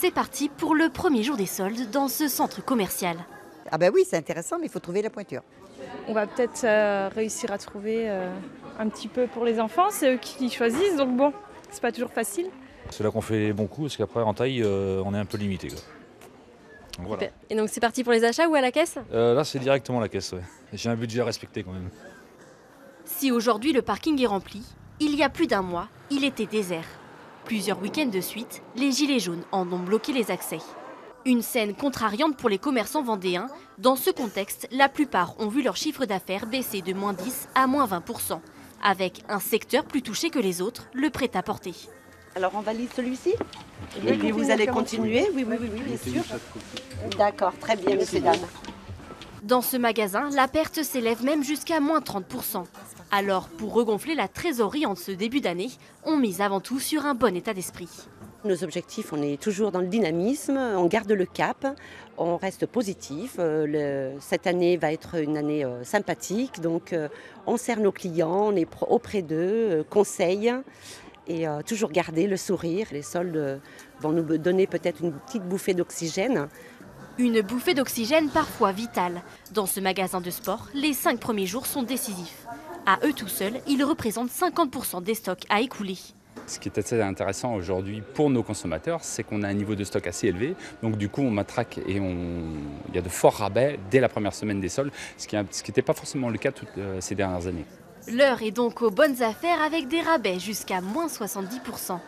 C'est parti pour le premier jour des soldes dans ce centre commercial. Ah ben oui, c'est intéressant, mais il faut trouver la pointure. On va peut-être réussir à trouver un petit peu pour les enfants, c'est eux qui choisissent, donc bon, c'est pas toujours facile. C'est là qu'on fait les bons coups, parce qu'après en taille, on est un peu limité. Quoi. Donc, voilà. Et donc c'est parti pour les achats ou à la caisse? Là, c'est directement la caisse. Ouais. J'ai un budget à respecter quand même. Si aujourd'hui le parking est rempli, il y a plus d'un mois, il était désert. Plusieurs week-ends de suite, les gilets jaunes en ont bloqué les accès. Une scène contrariante pour les commerçants vendéens. Dans ce contexte, la plupart ont vu leur chiffre d'affaires baisser de moins 10 à moins 20%, avec un secteur plus touché que les autres, le prêt-à-porter. Alors on valide celui-ci. Et puis vous allez continuer. Oui, bien sûr. D'accord, très bien, messieurs, dames. Dans ce magasin, la perte s'élève même jusqu'à moins 30%. Alors, pour regonfler la trésorerie en ce début d'année, on mise avant tout sur un bon état d'esprit. Nos objectifs, on est toujours dans le dynamisme, on garde le cap, on reste positif. Cette année va être une année sympathique, donc on sert nos clients, on est auprès d'eux, conseil et toujours garder le sourire. Les soldes vont nous donner peut-être une petite bouffée d'oxygène. Une bouffée d'oxygène parfois vitale. Dans ce magasin de sport, les 5 premiers jours sont décisifs. À eux tout seuls, ils représentent 50% des stocks à écouler. Ce qui est assez intéressant aujourd'hui pour nos consommateurs, c'est qu'on a un niveau de stock assez élevé. Donc du coup, on matraque et il y a de forts rabais dès la première semaine des soldes, ce qui n'était pas forcément le cas toutes ces dernières années. L'heure est donc aux bonnes affaires avec des rabais jusqu'à moins 70%.